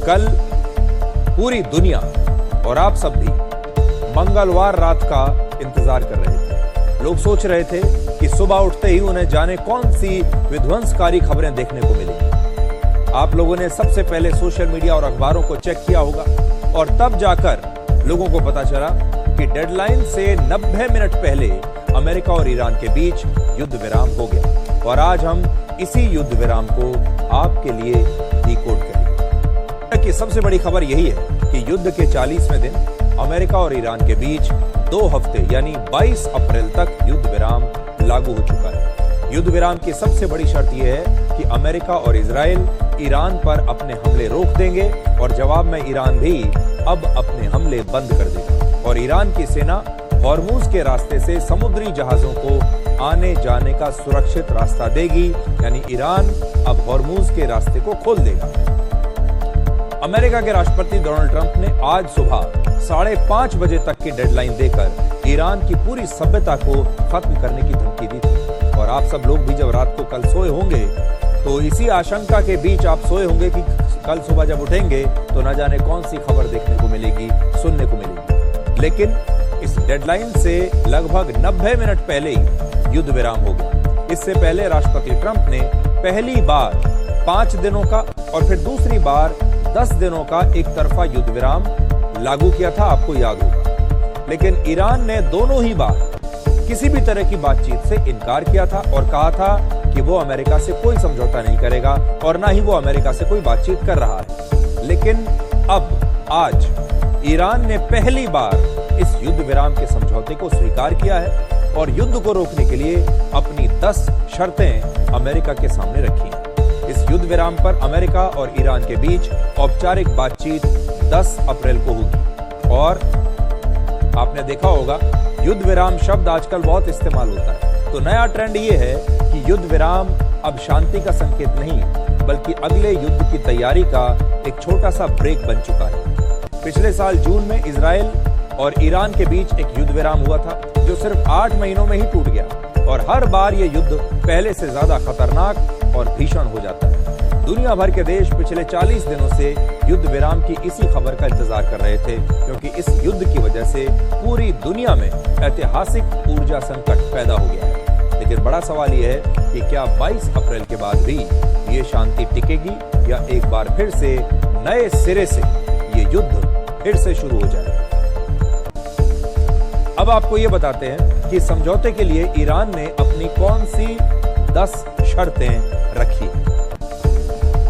कल पूरी दुनिया और आप सब भी मंगलवार रात का इंतजार कर रहे थे। लोग सोच रहे थे कि सुबह उठते ही उन्हें जाने कौन सी विध्वंसकारी खबरें देखने को मिलेंगी। आप लोगों ने सबसे पहले सोशल मीडिया और अखबारों को चेक किया होगा और तब जाकर लोगों को पता चला कि डेडलाइन से 90 मिनट पहले अमेरिका और ईरान के बीच युद्ध विराम हो गया और आज हम इसी युद्ध विराम को आपके लिए डिकोड करेंगे। कि सबसे बड़ी खबर यही है कि युद्ध के 40वें दिन अमेरिका और ईरान के बीच 2 हफ्ते यानी 22 अप्रैल तक युद्ध विराम लागू हो चुका है। युद्ध विराम की सबसे बड़ी शर्त यह है कि अमेरिका और इजराइल ईरान पर अपने हमले रोक देंगे और जवाब में ईरान भी अब अपने हमले बंद कर देगा और ईरान की सेना हॉर्मुज के रास्ते से समुद्री जहाजों को आने जाने का सुरक्षित रास्ता देगी, यानी ईरान अब हॉर्मुज के रास्ते को खोल देगा। अमेरिका के राष्ट्रपति डोनाल्ड ट्रंप ने आज सुबह 5:30 बजे तक की डेडलाइन देकर ईरान की पूरी सभ्यता को खत्म करने की धमकी दी थी और आप सब लोग भी जब रात को कल सोए होंगे तो इसी आशंका के बीच आप सोए होंगे कि कल सुबह जब उठेंगे तो न जाने कौन सी खबर देखने को मिलेगी, सुनने को मिलेगी। लेकिन इस डेडलाइन से लगभग 90 मिनट पहले ही युद्ध विराम हो गया। इससे पहले राष्ट्रपति ट्रंप ने पहली बार 5 दिनों का और फिर दूसरी बार 10 दिनों का एक तरफा युद्ध विराम लागू किया था, आपको याद होगा। लेकिन ईरान ने दोनों ही बार किसी भी तरह की बातचीत से इनकार किया था और कहा था कि वो अमेरिका से कोई समझौता नहीं करेगा और ना ही वो अमेरिका से कोई बातचीत कर रहा है। लेकिन अब आज ईरान ने पहली बार इस युद्ध विराम के समझौते को स्वीकार किया है और युद्ध को रोकने के लिए अपनी 10 शर्तें अमेरिका के सामने रखी हैं। इस युद्ध विराम पर अमेरिका और ईरान के बीच औपचारिक बातचीत 10 अप्रैल को होगी और आपने देखा होगा युद्ध विराम शब्द आजकल बहुत इस्तेमाल होता है। तो नया ट्रेंड ये है कि युद्ध विराम अब शांति का संकेत नहीं बल्कि अगले युद्ध की तैयारी का एक छोटा सा ब्रेक बन चुका है। पिछले साल जून में इजराइल और ईरान के बीच एक युद्ध विराम हुआ था जो सिर्फ 8 महीनों में ही टूट गया और हर बार ये युद्ध पहले से ज्यादा खतरनाक और भीषण हो जाता है। दुनिया भर के देश पिछले 40 दिनों से युद्ध विराम की इसी खबर का इंतजार कर रहे थे क्योंकि इस युद्ध की वजह से पूरी दुनिया में ऐतिहासिक ऊर्जा संकट पैदा हो गया है। लेकिन बड़ा सवाल यह है कि क्या 22 अप्रैल के बाद भी ये शांति टिकेगी या एक बार फिर से नए सिरे से ये युद्ध फिर से शुरू हो जाएगा। अब आपको ये बताते हैं कि समझौते के लिए ईरान ने अपनी कौन सी 10 शर्तें रखी।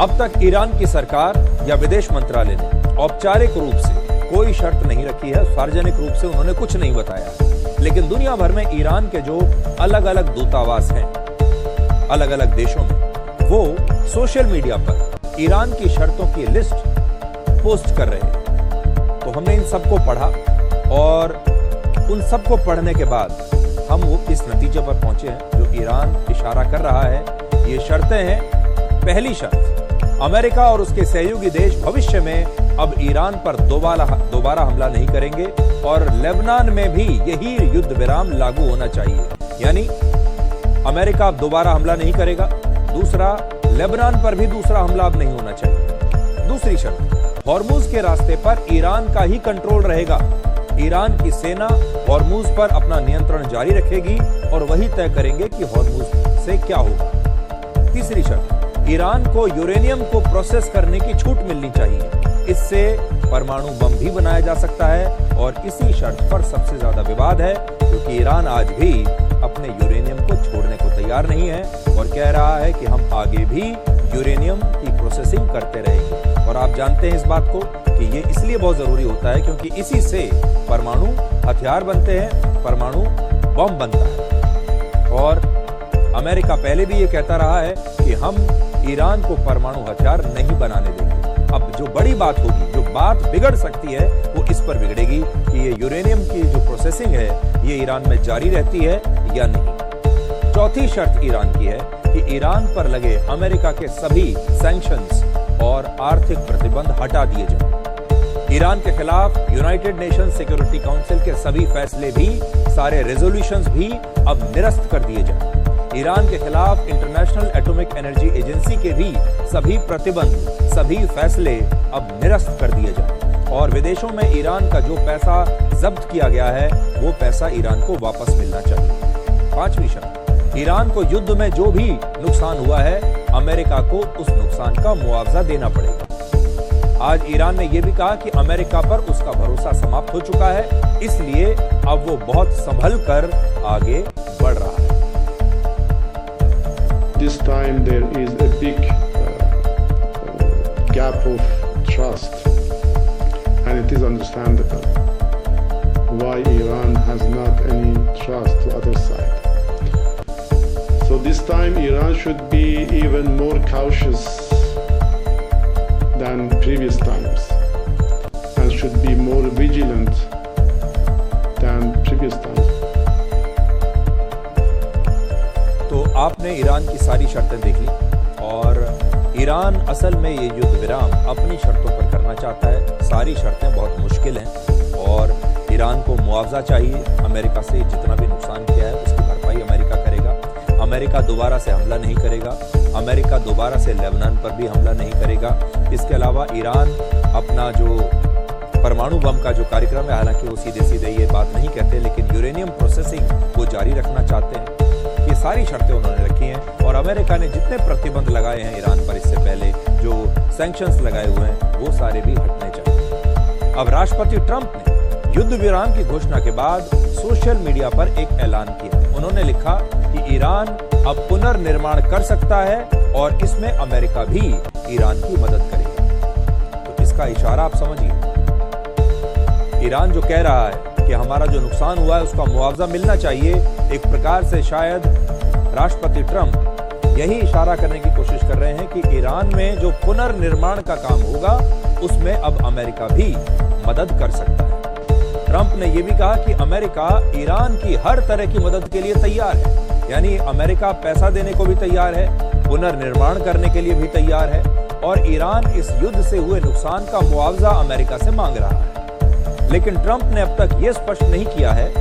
अब तक ईरान की सरकार या विदेश मंत्रालय ने औपचारिक रूप से कोई शर्त नहीं रखी है, सार्वजनिक रूप से उन्होंने कुछ नहीं बताया। लेकिन दुनिया भर में ईरान के जो अलग अलग दूतावास हैं अलग अलग देशों में, वो सोशल मीडिया पर ईरान की शर्तों की लिस्ट पोस्ट कर रहे हैं। तो हमने इन सबको पढ़ा और उन सबको पढ़ने के बाद हम वो इस नतीजे पर पहुंचे हैं जो ईरान इशारा कर रहा है। ये शर्तें हैं। पहली शर्त, अमेरिका और उसके सहयोगी देश भविष्य में अब ईरान पर दोबारा हमला नहीं करेंगे और लेबनान में भी यही युद्ध विराम लागू होना चाहिए, यानी अमेरिका अब दोबारा हमला नहीं करेगा। दूसरा, लेबनान पर भी दूसरा हमला अब नहीं होना चाहिए। दूसरी शर्त, हॉर्मुज के रास्ते पर ईरान का ही कंट्रोल रहेगा। ईरान की सेना हॉर्मुज पर अपना नियंत्रण जारी रखेगी और वही तय करेंगे कि हॉर्मुज से क्या होगा। तीसरी शर्त, ईरान को यूरेनियम को प्रोसेस करने की छूट मिलनी चाहिए, इससे परमाणु बम भी बनाया जा सकता है और इसी शर्त पर सबसे ज्यादा विवाद है क्योंकि ईरान आज भी अपने यूरेनियम को छोड़ने को तैयार नहीं है और कह रहा है कि हम आगे भी यूरेनियम की प्रोसेसिंग करते रहेंगे। और आप जानते हैं इस बात को कि ये इसलिए बहुत जरूरी होता है क्योंकि इसी से परमाणु हथियार बनते हैं, परमाणु बम बनता है। और अमेरिका पहले भी ये कहता रहा है कि हम ईरान को परमाणु हथियार नहीं बनाने देंगे। अब जो बड़ी बात होगी, जो बात बिगड़ सकती है, वो इस पर बिगड़ेगी कि ये यूरेनियम की जो प्रोसेसिंग है ये ईरान में जारी रहती है या नहीं। चौथी शर्त ईरान की है कि ईरान पर लगे अमेरिका के सभी सैंक्शंस और आर्थिक प्रतिबंध हटा दिए जाएं। ईरान के खिलाफ यूनाइटेड नेशंस सिक्योरिटी काउंसिल के सभी फैसले भी, सारे रेजोल्यूशंस भी अब निरस्त कर दिए जाएं। ईरान के खिलाफ इंटरनेशनल एटॉमिक एनर्जी एजेंसी के भी सभी प्रतिबंध सभी फैसले अब निरस्त कर दिए जाएं और विदेशों में ईरान का जो पैसा जब्त किया गया है वो पैसा ईरान को वापस मिलना चाहिए। पांचवी शर्त, ईरान को युद्ध में जो भी नुकसान हुआ है अमेरिका को उस नुकसान का मुआवजा देना पड़ेगा। आज ईरान ने यह भी कहा कि अमेरिका पर उसका भरोसा समाप्त हो चुका है, इसलिए अब वो बहुत संभल कर आगे बढ़ रहा है। This time there is a big gap of trust, and it is understandable why Iran has not any trust to other side. So this time Iran should be even more cautious than previous times and should be more vigilant than previous times. तो आपने Iran की सारी शर्तें देख ली और Iran असल में ये युद्ध विराम अपनी शर्तों पर करना चाहता है। सारी शर्तें बहुत मुश्किल हैं और ईरान को मुआवजा चाहिए। अमेरिका से जितना भी नुकसान किया है उसकी भरपाई अमेरिका करेगा। अमेरिका दोबारा से हमला नहीं करेगा। अमेरिका दोबारा से लेबनान पर भी हमला नहीं करेगा। इसके अलावा ईरान अपना जो परमाणु बम का जो कार्यक्रम है, हालांकि वो सीधे सीधे ये बात नहीं कहते, लेकिन यूरेनियम प्रोसेसिंग वो जारी रखना चाहते हैं। ये सारी शर्तें उन्होंने रखी हैं और अमेरिका ने जितने प्रतिबंध लगाए हैं ईरान पर इससे पहले, जो सैंक्शंस लगाए हुए हैं, वो सारे भी हटने चाहिए। अब राष्ट्रपति ट्रंप ने युद्ध विराम की घोषणा के बाद सोशल मीडिया पर एक ऐलान किया। उन्होंने लिखा कि ईरान अब पुनर्निर्माण कर सकता है और इसमें अमेरिका भी ईरान की मदद करेगा। तो इसका इशारा आप समझिए, ईरान जो कह रहा है कि हमारा जो नुकसान हुआ है उसका मुआवजा मिलना चाहिए, एक प्रकार से शायद राष्ट्रपति ट्रंप यही इशारा करने की कोशिश कर रहे हैं कि ईरान में जो पुनर्निर्माण का काम होगा उसमें अब अमेरिका भी मदद कर सकता है। ट्रंप ने यह भी कहा कि अमेरिका ईरान की हर तरह की मदद के लिए तैयार है, यानी अमेरिका पैसा देने को भी तैयार है, पुनर्निर्माण करने के लिए भी तैयार है और ईरान इस युद्ध से हुए नुकसान का मुआवजा अमेरिका से मांग रहा है। लेकिन ट्रंप ने अब तक यह स्पष्ट नहीं किया है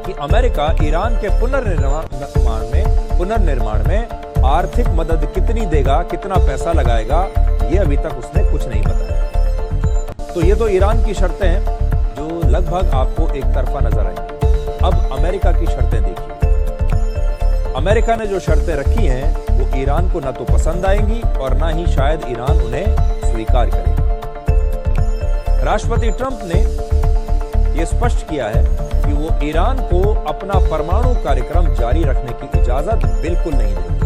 कि अमेरिका ईरान के पुनर्निर्माण में आर्थिक मदद कितनी देगा, कितना पैसा लगाएगा, यह अभी तक उसने कुछ नहीं बताया। तो ये तो ईरान की शर्तें हैं जो लगभग आपको एक तरफा नजर आएंगी। अब अमेरिका की शर्तें देखिए। अमेरिका ने जो शर्तें रखी हैं वो ईरान को न तो पसंद आएंगी और ना ही शायद ईरान उन्हें स्वीकार करेगा। राष्ट्रपति ट्रंप ने यह स्पष्ट किया है कि वो ईरान को अपना परमाणु कार्यक्रम जारी रखने की इजाजत बिल्कुल नहीं देंगे।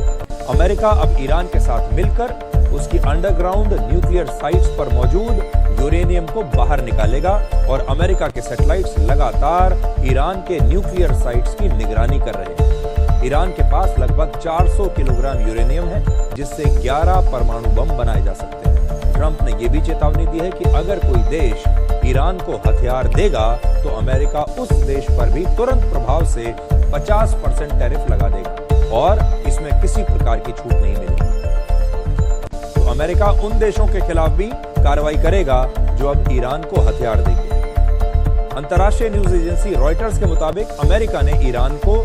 अमेरिका अब ईरान के साथ मिलकर उसकी अंडरग्राउंड न्यूक्लियर साइट्स पर मौजूद यूरेनियम को बाहर निकालेगा और अमेरिका के सैटेलाइट्स लगातार ईरान के न्यूक्लियर साइट्स की निगरानी कर रहे हैं। ईरान के पास लगभग 400 किलोग्राम यूरेनियम है, जिससे 11 परमाणु बम बनाए जा सकते हैं। ट्रंप ने यह भी चेतावनी दी है कि अगर कोई देश ईरान को हथियार देगा तो अमेरिका उस देश पर भी तुरंत प्रभाव से 50% टैरिफ लगा देगा और इसमें किसी प्रकार की छूट नहीं मिलेगी। तो अमेरिका उन देशों के खिलाफ भी कार्रवाई करेगा जो अब ईरान को हथियार देंगे। अंतर्राष्ट्रीय न्यूज एजेंसी रॉयटर्स के मुताबिक अमेरिका ने ईरान को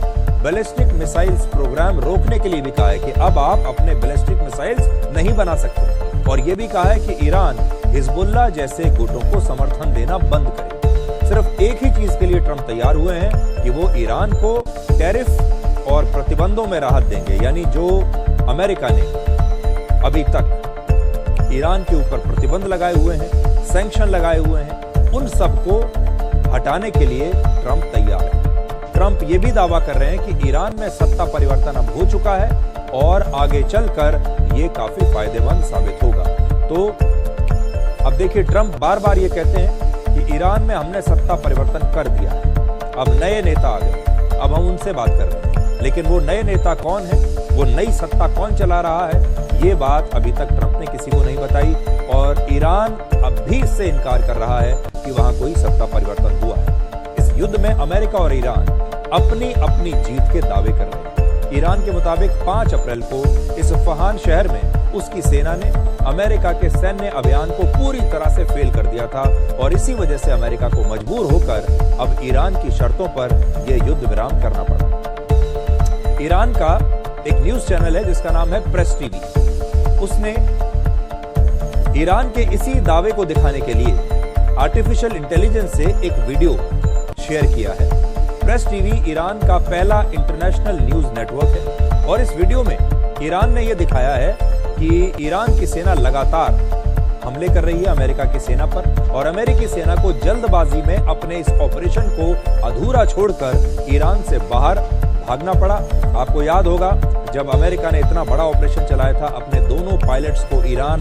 बैलिस्टिक मिसाइल्स प्रोग्राम रोकने के लिए भी कहा है कि अब आप अपने बैलिस्टिक मिसाइल्स नहीं बना सकते और यह भी कहा है कि ईरान हिजबुल्लाह जैसे गुटों को समर्थन देना बंद करे। सिर्फ एक ही चीज के लिए ट्रंप तैयार हुए हैं कि वो ईरान को टैरिफ और प्रतिबंधों में राहत देंगे, यानी जो अमेरिका ने अभी तक ईरान के ऊपर प्रतिबंध लगाए हुए हैं, सैंक्शन लगाए हुए हैं, उन सबको हटाने के लिए ट्रंप तैयार है। ट्रंप ये भी दावा कर रहे हैं कि ईरान में सत्ता परिवर्तन अब हो चुका है और आगे चलकर ये काफी फायदेमंद साबित होगा। तो अब देखिए, ट्रंप बार बार ये कहते हैं कि ईरान में हमने सत्ता परिवर्तन कर दिया है, अब नए नेता आ गए, अब हम उनसे बात कर रहे हैं। लेकिन वो नए नेता कौन है, वो नई सत्ता कौन चला रहा है, ये बात अभी तक ट्रंप ने किसी को नहीं बताई और ईरान अब भी इससे इनकार कर रहा है कि वहां कोई सत्ता परिवर्तन हुआ है। इस युद्ध में अमेरिका और ईरान अपनी अपनी जीत के दावे कर रहे हैं। ईरान के मुताबिक 5 अप्रैल को इस्फहान शहर में उसकी सेना ने अमेरिका के सैन्य अभियान को पूरी तरह से फेल कर दिया था और इसी वजह से अमेरिका को मजबूर होकर अब ईरान की शर्तों पर यह युद्ध विराम करना पड़ा। ईरान का एक न्यूज चैनल है जिसका नाम है प्रेस टीवी, उसने ईरान के इसी दावे को दिखाने के लिए आर्टिफिशियल इंटेलिजेंस से एक वीडियो शेयर किया है। प्रेस टीवी ईरान का पहला इंटरनेशनल न्यूज नेटवर्क है और इस वीडियो में ईरान ने यह दिखाया है कि ईरान की सेना लगातार हमले कर रही है अमेरिका की सेना पर और अमेरिकी सेना को जल्दबाजी में अपने इस ऑपरेशन को अधूरा छोड़कर ईरान से बाहर भागना पड़ा। आपको याद होगा जब अमेरिका ने इतना बड़ा ऑपरेशन चलाया था अपने दोनों पायलट्स को ईरान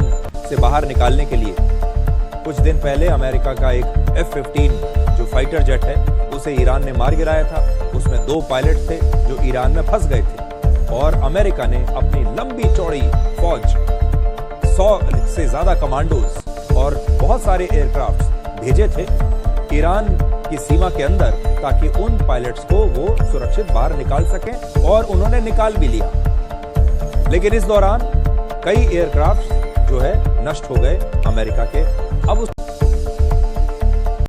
से बाहर निकालने के लिए। कुछ दिन पहले अमेरिका का एक F-15 जो फाइटर जेट है उसे ईरान ने मार गिराया था। उसमें 2 पायलट थे जो ईरान में फंस गए थे और अमेरिका ने अपनी लंबी चौड़ी फौज 100 से ज्यादा कमांडोज और बहुत सारे एयरक्राफ्ट भेजे थे ईरान की सीमा के अंदर ताकि उन पायलट्स को वो सुरक्षित बाहर निकाल सकें और उन्होंने निकाल भी लिया। लेकिन इस दौरान कई एयरक्राफ्ट जो है नष्ट हो गए अमेरिका के। अब